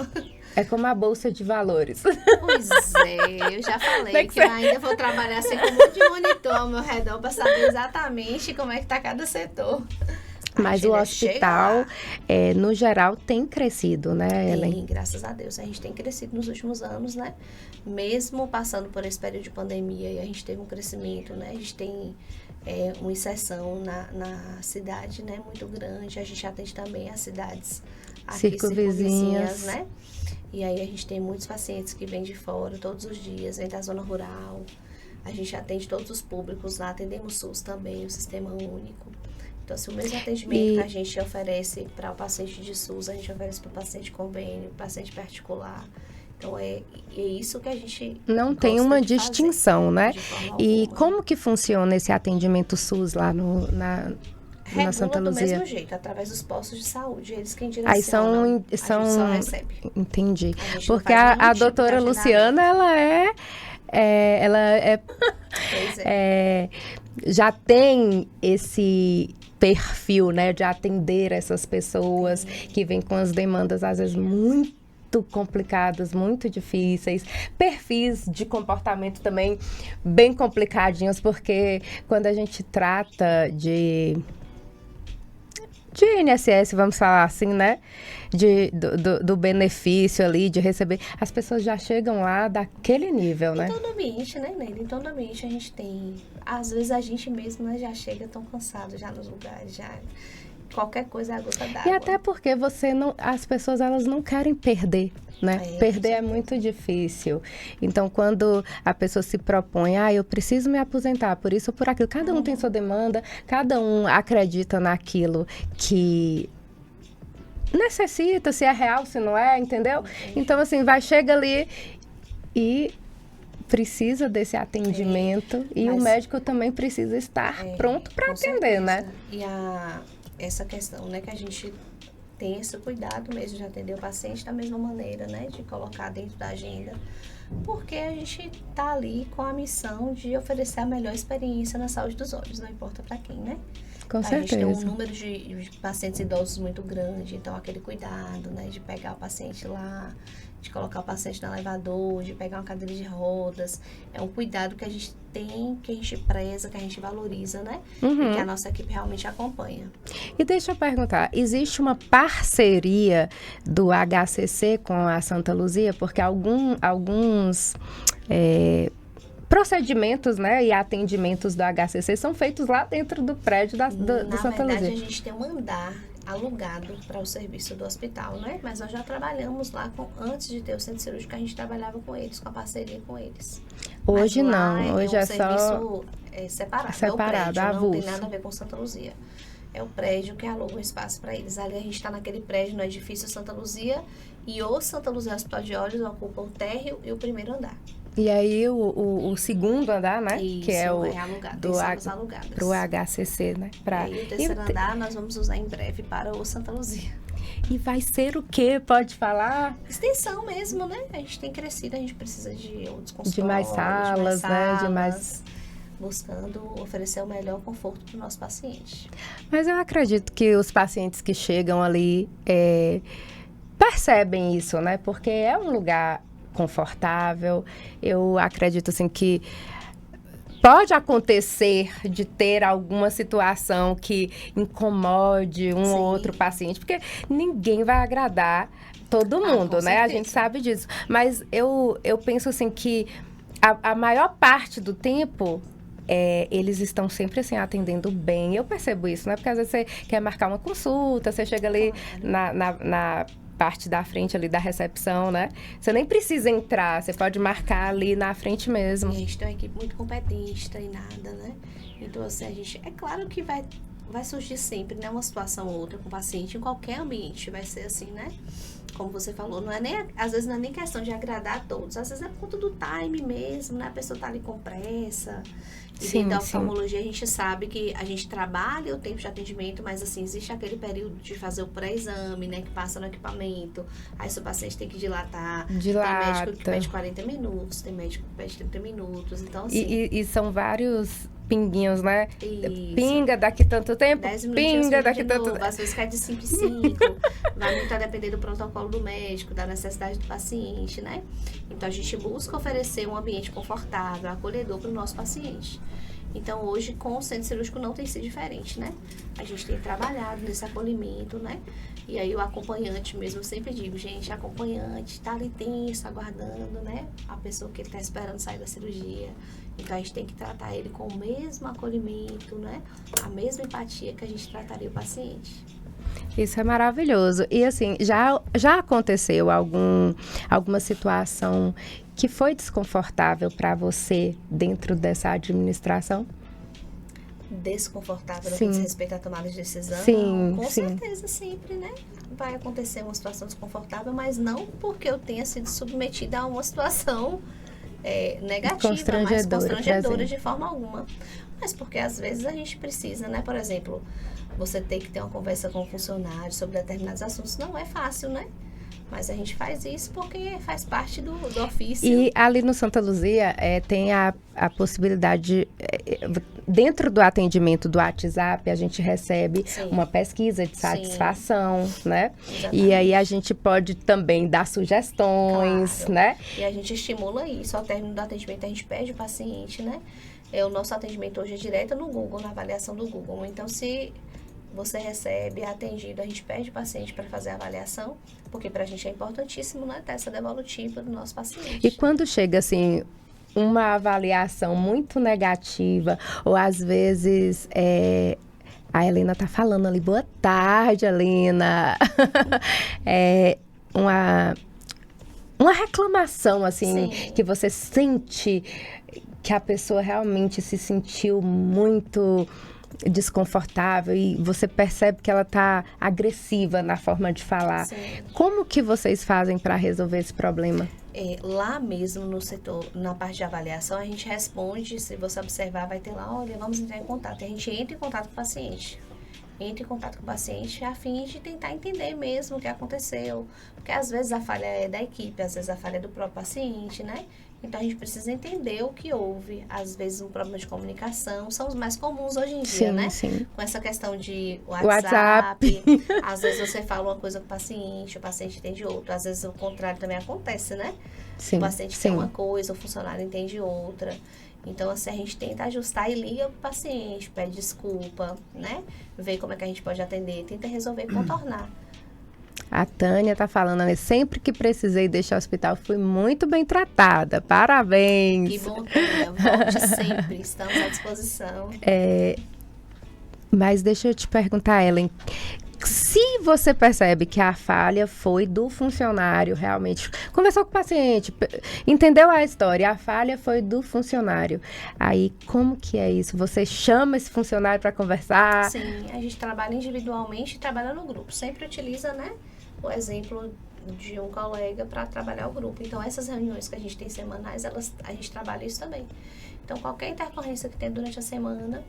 É como a bolsa de valores. Pois é, eu já falei que eu ainda vou trabalhar assim com um monte de monitor ao meu redor para saber exatamente como é que tá cada setor. Mas o hospital, no geral, tem crescido, né, Ellen? Sim, graças a Deus. A gente tem crescido nos últimos anos, né? Mesmo passando por esse período de pandemia, e a gente teve um crescimento, né? A gente tem uma inserção na cidade, né? Muito grande. A gente atende também as cidades aqui circunvizinhas, né? E aí a gente tem muitos pacientes que vêm de fora todos os dias, vêm da zona rural. A gente atende todos os públicos lá, atendemos SUS também, o Sistema Único. Então, assim, o mesmo atendimento que a gente oferece para o paciente de SUS, a gente oferece para o paciente convênio, paciente particular. Então, é isso que a gente não tem uma distinção, né? E alguma. como que funciona esse atendimento SUS lá na Santa Luzia? Do mesmo jeito, através dos postos de saúde, eles quem direcionam. Aí a gente só recebe. Entendi. Porque a doutora Luciana, ela já tem esse perfil, né, de atender essas pessoas que vêm com as demandas, às vezes, muito complicadas, muito difíceis, perfis de comportamento também bem complicadinhos, porque quando a gente trata de INSS, vamos falar assim, né? Do benefício ali, de receber. As pessoas já chegam lá daquele nível, né? Em todo ambiente, né, Neide? Em todo ambiente a gente tem... Às vezes a gente mesmo, né, já chega tão cansado já nos lugares, já... qualquer coisa é a gota d'água. E até porque as pessoas elas não querem perder, né? Perder é muito difícil. Então, quando a pessoa se propõe, eu preciso me aposentar, por isso ou por aquilo, cada um tem sua demanda, cada um acredita naquilo que necessita, se é real, se não é, entendeu? Então, assim, chega ali e precisa desse atendimento e o médico também precisa estar pronto para atender, né? E essa questão, né, que a gente tem esse cuidado mesmo de atender o paciente da mesma maneira, né, de colocar dentro da agenda, porque a gente tá ali com a missão de oferecer a melhor experiência na saúde dos olhos, não importa para quem, né? Com certeza. A gente tem um número de pacientes idosos muito grande, então aquele cuidado, né, de pegar o paciente lá, de colocar o paciente no elevador, de pegar uma cadeira de rodas, é um cuidado que a gente tem, que a gente preza, que a gente valoriza, né? E que a nossa equipe realmente acompanha. E deixa eu perguntar, existe uma parceria do HCC com a Santa Luzia? Porque alguns procedimentos, né, e atendimentos do HCC são feitos lá dentro do prédio do Santa Luzia. Na verdade, a gente tem um andar alugado para o serviço do hospital, né? Mas nós já trabalhamos lá antes de ter o centro cirúrgico, a gente trabalhava com eles, com a parceria com eles. Hoje não, hoje é só separado. É o prédio, avulso. Não tem nada a ver com Santa Luzia. É o prédio que aluga um espaço para eles. Ali a gente está naquele prédio no edifício Santa Luzia e o Santa Luzia Hospital de Olhos ocupa o térreo e o primeiro andar. E aí o segundo andar, né? Isso, que é alugado, pro HCC, né? E aí o terceiro andar nós vamos usar em breve para o Santa Luzia. E vai ser o quê? Pode falar? Extensão mesmo, né? A gente tem crescido, a gente precisa de outros consultórios, de mais salas, né? Buscando oferecer o melhor conforto para o nosso paciente. Mas eu acredito que os pacientes que chegam ali percebem isso, né? Porque é um lugar confortável. Eu acredito, assim, que pode acontecer de ter alguma situação que incomode um ou outro paciente, porque ninguém vai agradar todo mundo, né? A gente sabe disso. Mas eu penso, assim, que a maior parte do tempo eles estão sempre, assim, atendendo bem. Eu percebo isso, né? Porque às vezes você quer marcar uma consulta, você chega ali na parte da frente ali da recepção, né? Você nem precisa entrar, você pode marcar ali na frente mesmo. E a gente tem uma equipe muito competente, treinada, né? Então, assim, a gente... É claro que vai surgir sempre, né? Uma situação ou outra com o paciente, em qualquer ambiente vai ser assim, né? Como você falou, às vezes não é nem questão de agradar a todos, às vezes é por conta do time mesmo, né? A pessoa tá ali com pressa. E dentro da oftalmologia a gente sabe que a gente trabalha o tempo de atendimento, mas assim, existe aquele período de fazer o pré-exame, né? Que passa no equipamento, aí se o paciente tem que dilatar. Tem médico que pede 40 minutos, tem médico que pede 30 minutos, então assim... E são vários pinguinhos, né? Isso. Pinga daqui tanto tempo, 10 pinga daqui tanto tempo. Às vezes cai de 5 em 5, vai muito a depender do protocolo do médico, da necessidade do paciente, né? Então, a gente busca oferecer um ambiente confortável, acolhedor para o nosso paciente. Então, hoje, com o centro cirúrgico não tem sido diferente, né? A gente tem trabalhado nesse acolhimento, né? E aí, o acompanhante mesmo, eu sempre digo, gente, acompanhante, tá ali tenso, aguardando, né? A pessoa que ele tá esperando sair da cirurgia. Então, a gente tem que tratar ele com o mesmo acolhimento, né? A mesma empatia que a gente trataria o paciente. Isso é maravilhoso. E assim, já aconteceu alguma situação que foi desconfortável para você dentro dessa administração? Desconfortável no que diz respeito à tomada de decisão? Com certeza, sempre, né? Vai acontecer uma situação desconfortável, mas não porque eu tenha sido submetida a uma situação negativa, mas constrangedora de forma alguma. Mas porque às vezes a gente precisa, né? Por exemplo, você tem que ter uma conversa com o funcionário sobre determinados assuntos. Não é fácil, né? Mas a gente faz isso porque faz parte do ofício. E ali no Santa Luzia tem a possibilidade, dentro do atendimento do WhatsApp, a gente recebe uma pesquisa de satisfação, né? Exatamente. E aí a gente pode também dar sugestões, né? E a gente estimula isso. Ao término do atendimento, a gente pede o paciente, né? O nosso atendimento hoje é direto no Google, na avaliação do Google. Então, se você recebe, é atendido, a gente pede o paciente para fazer a avaliação, porque para a gente é importantíssimo, né, ter essa devolutiva do nosso paciente. E quando chega, assim, uma avaliação muito negativa, ou às vezes A Helena tá falando ali, boa tarde, Helena. É uma reclamação, assim, Sim. que você sente que a pessoa realmente se sentiu muito desconfortável e você percebe que ela tá agressiva na forma de falar. Sim. Como que vocês fazem para resolver esse problema? Lá mesmo no setor, na parte de avaliação, a gente responde, se você observar, vai ter lá, olha, vamos entrar em contato. A gente entra em contato com o paciente. Entra em contato com o paciente a fim de tentar entender mesmo o que aconteceu. Porque às vezes a falha é da equipe, às vezes a falha é do próprio paciente, né? Então a gente precisa entender o que houve. Às vezes um problema de comunicação, são os mais comuns hoje em dia, né? Sim. Com essa questão de WhatsApp. Às vezes você fala uma coisa com o paciente entende outra. Às vezes o contrário também acontece, né? Sim, o paciente quer uma coisa, o funcionário entende outra. Então, assim, a gente tenta ajustar e liga pro paciente, pede desculpa, né? Vê como é que a gente pode atender, tenta resolver e contornar. A Tânia tá falando, né? Sempre que precisei deixar o hospital, fui muito bem tratada. Parabéns! Que bom, Tânia. Volte sempre, estamos à disposição. Mas deixa eu te perguntar, Ellen. Se você percebe que a falha foi do funcionário, realmente, conversou com o paciente, entendeu a história, a falha foi do funcionário. Aí, como que é isso? Você chama esse funcionário para conversar? Sim, a gente trabalha individualmente e trabalha no grupo. Sempre utiliza, né, o exemplo de um colega para trabalhar o grupo. Então, essas reuniões que a gente tem semanais, a gente trabalha isso também. Então, qualquer intercorrência que tem durante a semana,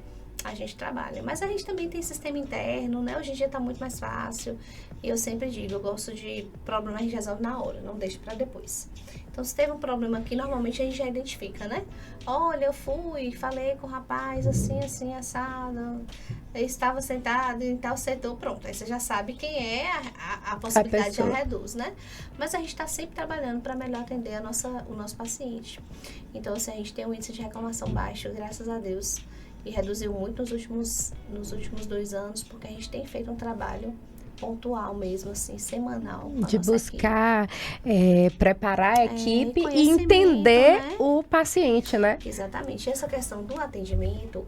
a gente trabalha. Mas a gente também tem sistema interno, né? Hoje em dia tá muito mais fácil. E eu sempre digo, eu gosto de problema a gente resolve na hora, não deixa para depois. Então, se teve um problema aqui, normalmente a gente já identifica, né? Olha, eu falei com o rapaz assim, assado. Eu estava sentado em tal setor, pronto. Aí você já sabe quem é, a possibilidade já reduz, né? Mas a gente está sempre trabalhando para melhor atender o nosso paciente. Então, assim, a gente tem um índice de reclamação baixo, graças a Deus. E reduziu muito nos últimos 2 anos, porque a gente tem feito um trabalho pontual mesmo, assim, semanal. De buscar preparar a equipe e entender, né, o paciente, né? Exatamente. Essa questão do atendimento,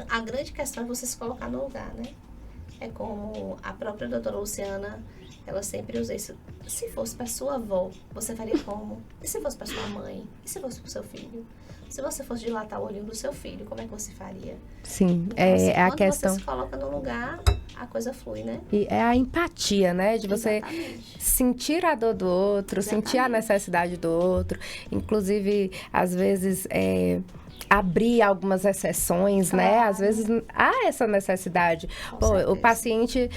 a grande questão é você se colocar no lugar, né? É como a própria doutora Luciana, ela sempre usa isso. Se fosse para sua avó, você faria como? E se fosse para sua mãe? E se fosse para o seu filho? Se você fosse dilatar o olhinho do seu filho, como é que você faria? Sim, então, assim, a questão. Quando você se coloca no lugar, a coisa flui, né? E é a empatia, né? De você Exatamente. sentir a dor do outro, exatamente, sentir a necessidade do outro. Inclusive, às vezes, abrir algumas exceções, claro, né? Às vezes há essa necessidade. O paciente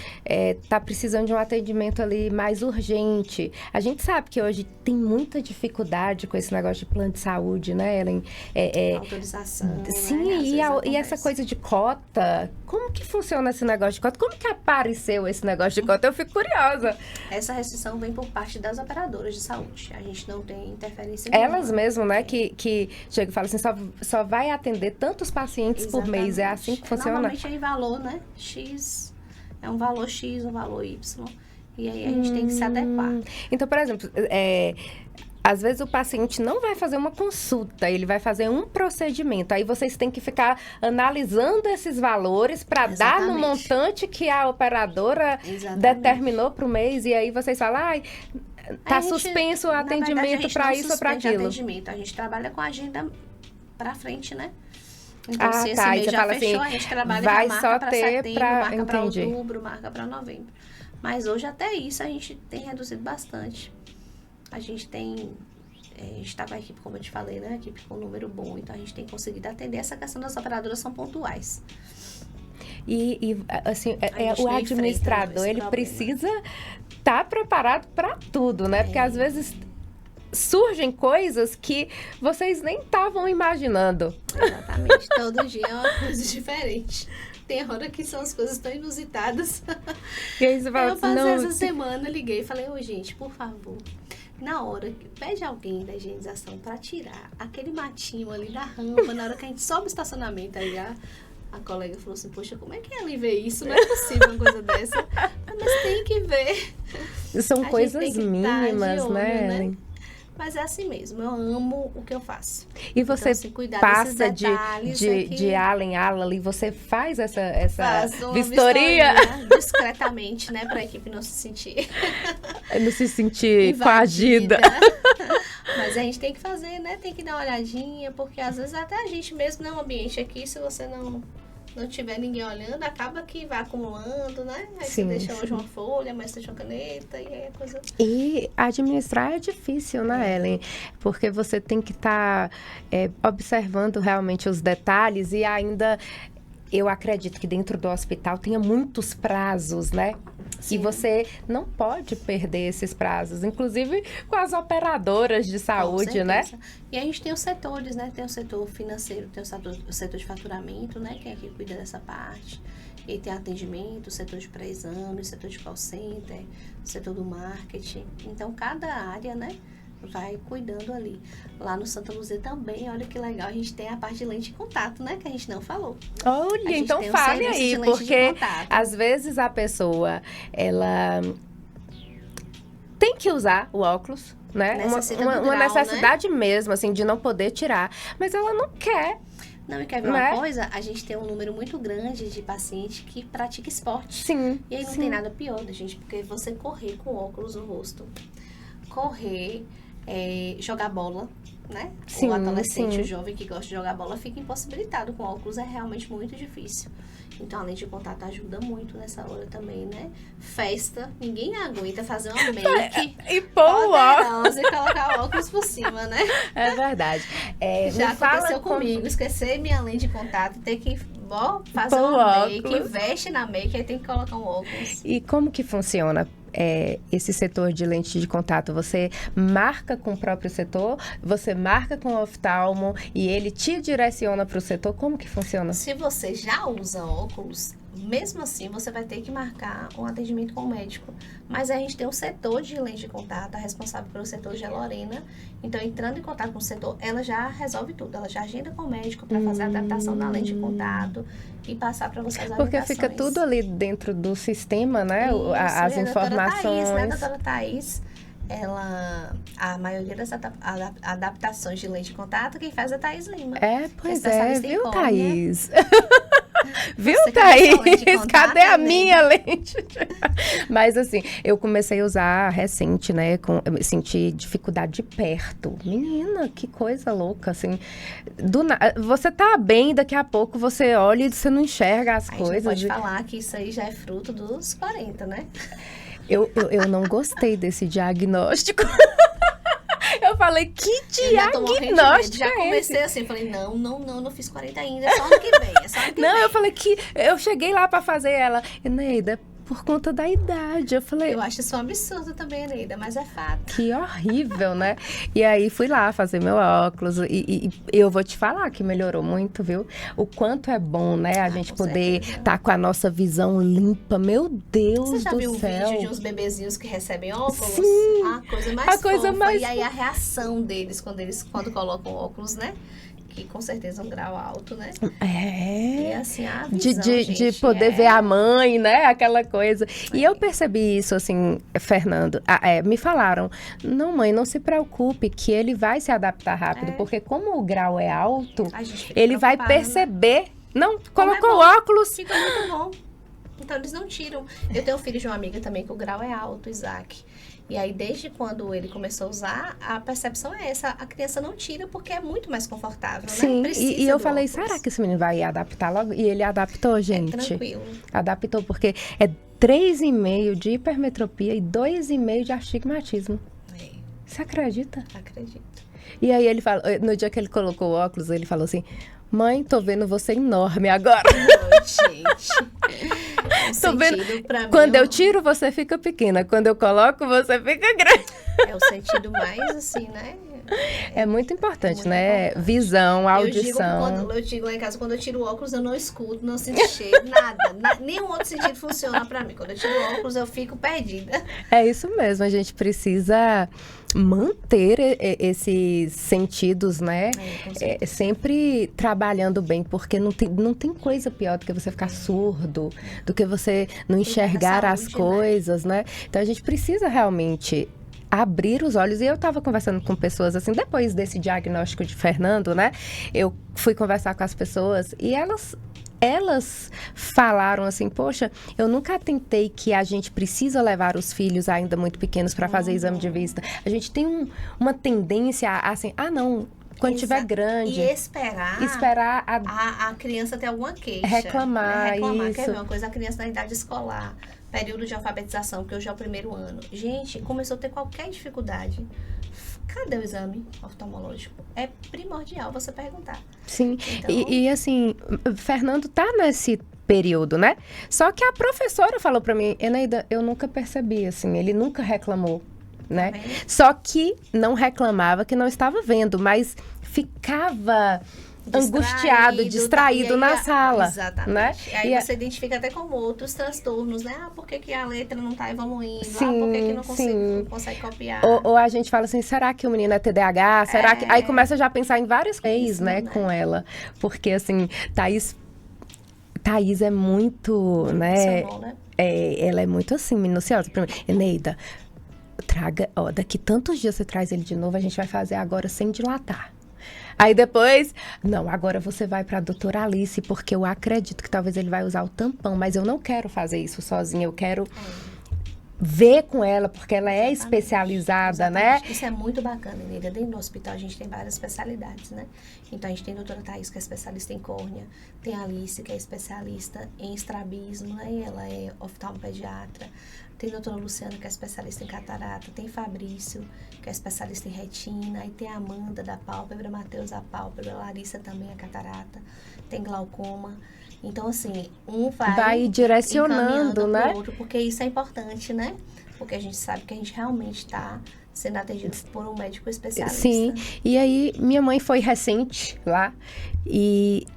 tá precisando de um atendimento ali mais urgente. A gente sabe que hoje tem muita dificuldade com esse negócio de plano de saúde, né, Ellen? Autorização. Sim, né? e essa coisa de cota. Como que funciona esse negócio de cota? Como que apareceu esse negócio de cota? Eu fico curiosa. Essa restrição vem por parte das operadoras de saúde. A gente não tem interferência nenhuma. Elas mesmo, né, que chegam e falam assim, só vai atender tantos pacientes, exatamente, por mês. É assim que funciona? Normalmente é em valor, né? X, é um valor X, um valor Y. E aí a gente tem que se adequar. Então, por exemplo, às vezes o paciente não vai fazer uma consulta, ele vai fazer um procedimento. Aí vocês têm que ficar analisando esses valores para dar no montante que a operadora determinou para o mês. E aí vocês falam, tá suspenso o atendimento para isso ou para aquilo. Atendimento. A gente trabalha com a agenda para frente, né? Então, se esse tá. mês já fechou, assim, a gente trabalha, vai já marca só para ter setembro, marca para entendi, outubro, marca para novembro. Mas hoje até isso a gente tem reduzido bastante. A gente tem... a gente está com a equipe, como eu te falei, né? A equipe com um número bom. Então, a gente tem conseguido atender. Essa questão das operadoras são pontuais. E assim, o administrador, ele precisa estar preparado para tudo, né? Porque, às vezes, surgem coisas que vocês nem estavam imaginando. Exatamente. Todo dia é uma coisa diferente. Tem hora que são as coisas tão inusitadas. E aí você fala eu passei essa semana, liguei e falei, gente, por favor, na hora, pede alguém da higienização para tirar aquele matinho ali da rampa, na hora que a gente sobe o estacionamento, aí a colega falou assim, poxa, como é que ela vê isso? Não é possível uma coisa dessa. Mas tem que ver. São coisas mínimas, olho, né? Mas é assim mesmo, eu amo o que eu faço. E você então, assim, cuidar desses passa detalhes de ala em ala ali, você faz essa faço uma vistoria? discretamente, né, para a equipe não se sentir Não se sentir invadida. coagida. Mas a gente tem que fazer, né, tem que dar uma olhadinha, porque às vezes até a gente mesmo no ambiente aqui, se você não tiver ninguém olhando, acaba que vai acumulando, né? Aí Sim, você deixa sim. hoje uma folha, mas deixa uma caneta, e aí a coisa... E administrar é difícil, né, Ellen? Porque você tem que estar observando realmente os detalhes e ainda... Eu acredito que dentro do hospital tenha muitos prazos, né? Sim. E você não pode perder esses prazos, inclusive com as operadoras de saúde, né? E a gente tem os setores, né? Tem o setor financeiro, tem o setor de faturamento, né? Que é quem cuida dessa parte. E tem atendimento, o setor de pré-exame, o setor de call center, o setor do marketing. Então, cada área, né? Vai cuidando ali. Lá no Santa Luzia também, olha que legal, a gente tem a parte de lente de contato, né? Que a gente não falou. Olha, então fale aí, porque às vezes a pessoa, ela tem que usar o óculos, né? Uma necessidade, né? Mesmo, assim, de não poder tirar, mas ela não quer. Não, e quer ver uma coisa? A gente tem um número muito grande de pacientes que pratica esporte. Sim. E aí não tem nada pior da gente, porque você correr com óculos no rosto, jogar bola, né? Sim, o adolescente, o jovem que gosta de jogar bola fica impossibilitado com óculos, é realmente muito difícil. Então, a lente de contato ajuda muito nessa hora também, né? Festa, ninguém aguenta fazer uma make e pôr o óculos e colocar o óculos por cima, né? É verdade. Já aconteceu comigo, esquecer minha lente de contato, ter que fazer uma make, veste na make, aí tem que colocar um óculos. E como que funciona? Esse setor de lente de contato, você marca com o próprio setor, você marca com o oftalmo e ele te direciona para o setor, como que funciona? Se você já usa óculos, mesmo assim você vai ter que marcar um atendimento com o médico, mas a gente tem um setor de lente de contato, a responsável pelo setor já é Lorena, então entrando em contato com o setor, ela já resolve tudo, ela já agenda com o médico para fazer a adaptação da lente de contato e passar para vocês as Porque fica tudo ali dentro do sistema, né? Isso, as informações. A doutora Thaís, a maioria das adaptações de lente de contato, quem faz é a Thaís Lima. Pois viu, Thaís? Viu, Você Thaís? Cadê a minha lente? Mas assim, eu comecei a usar recente, né? Senti dificuldade de perto. Menina, que coisa louca, assim. Você tá bem, daqui a pouco você olha e você não enxerga as coisas. A gente pode falar que isso aí já é fruto dos 40, né? Eu não gostei desse diagnóstico. Eu falei, que diagnóstico já comecei assim, falei, não fiz 40 ainda, é só ano que vem, Não, eu falei que eu cheguei lá pra fazer ela, Eneida, por conta da idade. Eu acho isso um absurdo também, Eneida, mas é fato. Que horrível, né? E aí fui lá fazer meu óculos e eu vou te falar que melhorou muito, viu? O quanto é bom, né? A gente poder estar com a nossa visão limpa. Meu Deus do céu. Você já viu um vídeo de uns bebezinhos que recebem óculos? Sim. A coisa mais fofa. E aí a reação deles quando colocam óculos, né? Que com certeza é um grau alto, né? E assim, a visão, de poder ver a mãe, né? Aquela coisa. E eu percebi isso, assim, Fernando. Me falaram, não, mãe, não se preocupe, que ele vai se adaptar rápido, porque como o grau é alto, ele vai perceber. Né? Não, colocou óculos. Fica muito bom. Então, eles não tiram. Eu tenho um filho de uma amiga também que o grau é alto, Isaac. E aí, desde quando ele começou a usar, a percepção é essa. A criança não tira porque é muito mais confortável, Sim, né? Sim, e eu falei, será que esse menino vai adaptar logo? E ele adaptou, gente. Tranquilo. Adaptou, porque é 3,5 de hipermetropia e 2,5 de astigmatismo. Você acredita? Acredito. E aí, ele falou, no dia que ele colocou o óculos, ele falou assim, mãe, tô vendo você enorme agora. Gente. Tô vendo. Quando eu tiro, você fica pequena. Quando eu coloco, você fica grande. É o sentido mais assim, né? É muito importante, né? Importante. Visão, audição. Eu digo lá em casa, quando eu tiro o óculos, eu não escuto, não sinto cheiro, nada. Nenhum outro sentido funciona pra mim. Quando eu tiro o óculos, eu fico perdida. É isso mesmo, a gente precisa manter esses sentidos, né? Sempre trabalhando bem, porque não tem coisa pior do que você ficar surdo, do que você não enxergar as coisas, né? Então a gente precisa realmente abrir os olhos. E eu estava conversando com pessoas, assim, depois desse diagnóstico de Fernando, né? Eu fui conversar com as pessoas e elas falaram assim, poxa, eu nunca atentei que a gente precisa levar os filhos ainda muito pequenos para fazer exame de vista. A gente tem uma tendência a, assim, não, quando tiver grande. E esperar a criança ter alguma queixa. Reclamar, né? isso. Quer ver uma coisa? A criança na idade escolar, período de alfabetização, que hoje é o 1º ano. Gente, começou a ter qualquer dificuldade. Cadê o exame oftalmológico? É primordial você perguntar. Sim, então... e assim, Fernando tá nesse período, né? Só que a professora falou pra mim, Eneida, eu nunca percebi, assim, ele nunca reclamou, né? Tá vendo? Só que não reclamava que não estava vendo, mas ficava angustiado, distraído na sala. Exatamente. Né? Aí você identifica até como outros transtornos, né? Por que a letra não tá evoluindo? Sim, por que não consegue copiar? Ou a gente fala assim, será que o menino é TDAH? Será que... Aí começa já a pensar em várias coisas, né, com ela. Porque, assim, Thaís é muito, né? Ela é muito, assim, minuciosa. Eneida, traga... daqui tantos dias você traz ele de novo, a gente vai fazer agora sem dilatar. Aí depois, não, agora você vai para a doutora Alice, porque eu acredito que talvez ele vai usar o tampão, mas eu não quero fazer isso sozinha, eu quero ver com ela, porque ela é especializada, né? Isso é muito bacana, Neida. Dentro do hospital a gente tem várias especialidades, né? Então a gente tem a doutora Thaís, que é especialista em córnea, tem a Alice, que é especialista em estrabismo, né? E ela é oftalmopediatra. Tem a doutora Luciana, que é especialista em catarata. Tem Fabrício, que é especialista em retina. Aí tem a Amanda, da pálpebra, Matheus, da pálpebra, Larissa também, a catarata. Tem glaucoma. Então, assim, um vai direcionando, né? Pro outro, porque isso é importante, né? Porque a gente sabe que a gente realmente está sendo atendido por um médico especialista. Sim, e aí minha mãe foi recente lá e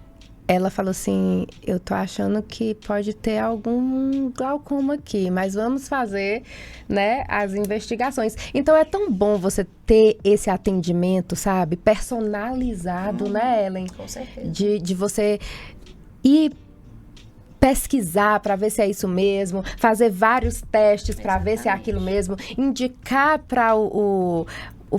ela falou assim, eu tô achando que pode ter algum glaucoma aqui, mas vamos fazer, né, as investigações. Então é tão bom você ter esse atendimento, sabe, personalizado, né, Ellen? Com certeza. De você ir pesquisar para ver se é isso mesmo, fazer vários testes para ver se é aquilo mesmo, indicar para o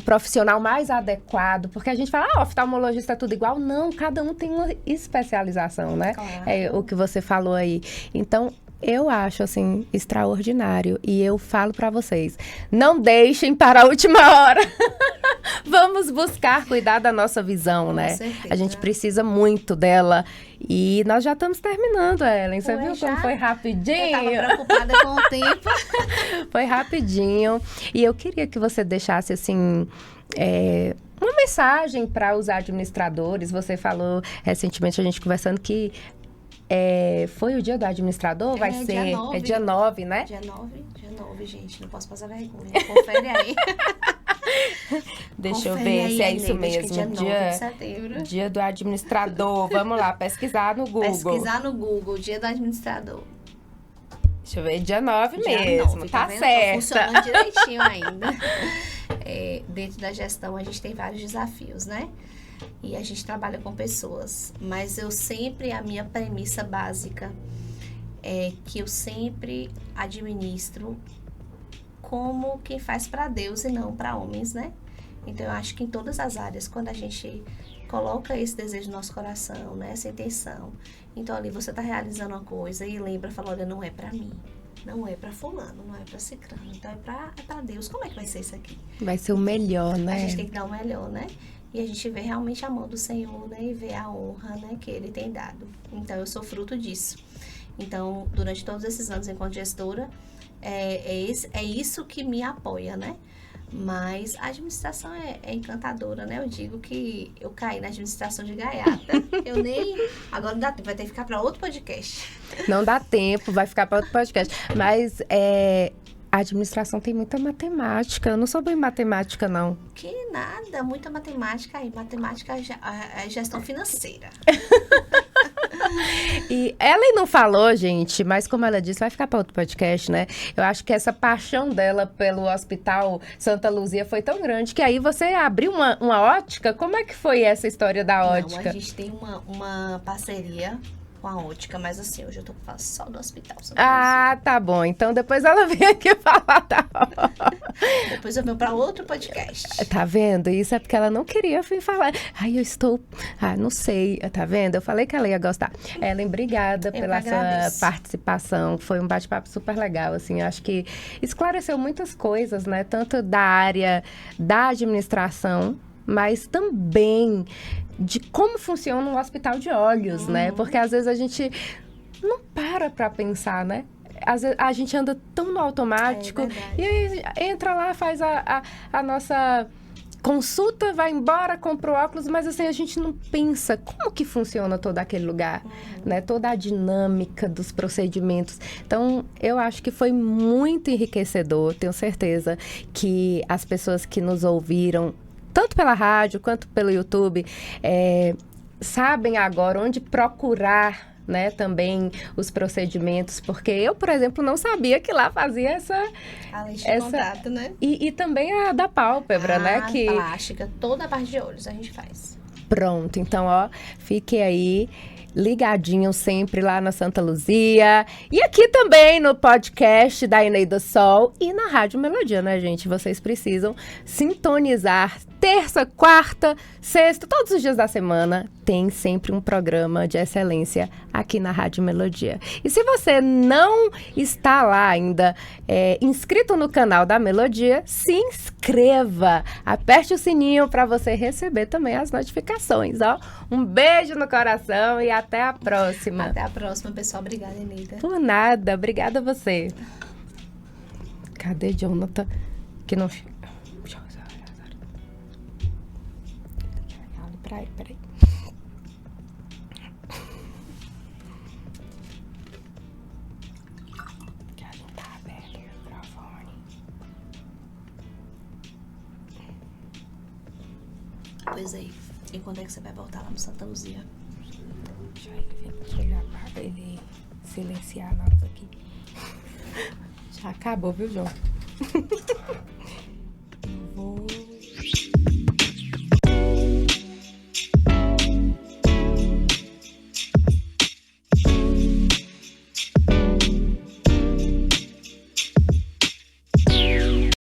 profissional mais adequado, porque a gente fala, oftalmologista é tudo igual. Não, cada um tem uma especialização, né? Claro. É o que você falou aí. Então, eu acho, assim, extraordinário. E eu falo para vocês, não deixem para a última hora. Vamos buscar cuidar da nossa visão, né? certeza. A gente precisa muito dela. E nós já estamos terminando, Ellen. Você viu como foi rapidinho? Eu estava preocupada com o tempo. Foi rapidinho. E eu queria que você deixasse, assim, uma mensagem para os administradores. Você falou recentemente, a gente conversando, que foi o dia do administrador? Vai ser dia 9. É dia 9, né? Dia 9, gente. Não posso passar vergonha. Confere aí. Deixa eu ver se é isso mesmo. Dia 9 de setembro. Dia do administrador. Vamos lá, pesquisar no Google. Pesquisar no Google, dia do administrador. Deixa eu ver, dia 9 dia mesmo. 9, tá vendo? certo. Tá funcionando direitinho ainda. Dentro da gestão, a gente tem vários desafios, né? E a gente trabalha com pessoas. Mas a minha premissa básica é que eu sempre administro como quem faz para Deus e não para homens, né? Então, eu acho que em todas as áreas, quando a gente coloca esse desejo no nosso coração, né? Essa intenção. Então, ali você tá realizando uma coisa e lembra, fala, olha, não é para mim. Não é para fulano, não é para ciclano. Então, é para Deus. Como é que vai ser isso aqui? Vai ser o melhor, né? A gente tem que dar o melhor, né? E a gente vê realmente a mão do Senhor, né? E vê a honra, né? Que Ele tem dado. Então, eu sou fruto disso. Então, durante todos esses anos enquanto gestora, é isso que me apoia, né? Mas a administração é encantadora, né? Eu digo que eu caí na administração de gaiata. Eu nem... Agora não dá tempo, vai ter que ficar para outro podcast. Não dá tempo, vai ficar para outro podcast. Mas a administração tem muita matemática. Eu não sou bem matemática, não. Que nada, muita matemática aí. Matemática é gestão financeira. E ela não falou, gente, mas como ela disse, vai ficar para outro podcast, né? Eu acho que essa paixão dela pelo Hospital Santa Luzia foi tão grande que aí você abriu uma ótica. Como é que foi essa história da ótica? Não, a gente tem uma parceria com a ótica, mas assim, hoje eu tô falando só do Hospital Santa Luzia. Tá bom. Então depois ela vem aqui falar da ótica. Depois eu venho para outro podcast. Tá vendo? Isso é porque ela não queria vir falar. Ai, eu estou... Ah, não sei. Tá vendo? Eu falei que ela ia gostar. Ellen, obrigada pela sua participação. Foi um bate-papo super legal, assim. Acho que esclareceu muitas coisas, né? Tanto da área da administração, mas também de como funciona um hospital de olhos, né? Porque às vezes a gente não para pensar, né? Às vezes a gente anda tão no automático e aí entra lá, faz a nossa consulta, vai embora, compra o óculos, mas assim, a gente não pensa como que funciona todo aquele lugar, né? Toda a dinâmica dos procedimentos. Então, eu acho que foi muito enriquecedor, tenho certeza que as pessoas que nos ouviram, tanto pela rádio quanto pelo YouTube, sabem agora onde procurar, né, também os procedimentos, porque eu, por exemplo, não sabia que lá fazia a lente de contato, né? E também a da pálpebra, né? Que plástica, toda a parte de olhos a gente faz. Pronto, então, ó, fique aí ligadinho sempre lá na Santa Luzia e aqui também no podcast da Eneida Sol e na Rádio Melodia, né, gente? Vocês precisam sintonizar terça, quarta, sexta, todos os dias da semana tem sempre um programa de excelência aqui na Rádio Melodia. E se você não está lá ainda inscrito no canal da Melodia, se inscreva, aperte o sininho para você receber também as notificações, ó. Um beijo no coração e até a próxima. Até a próxima, pessoal. Obrigada, Eneida. Por nada, obrigada a você. Cadê Jonathan? Que não chega. Peraí. Que a gente tá aberto o microfone. Pois aí. E quando é que você vai voltar lá no Santa Luzia? Deixa ele chegar pra ele silenciar nós aqui. Já acabou, viu, João?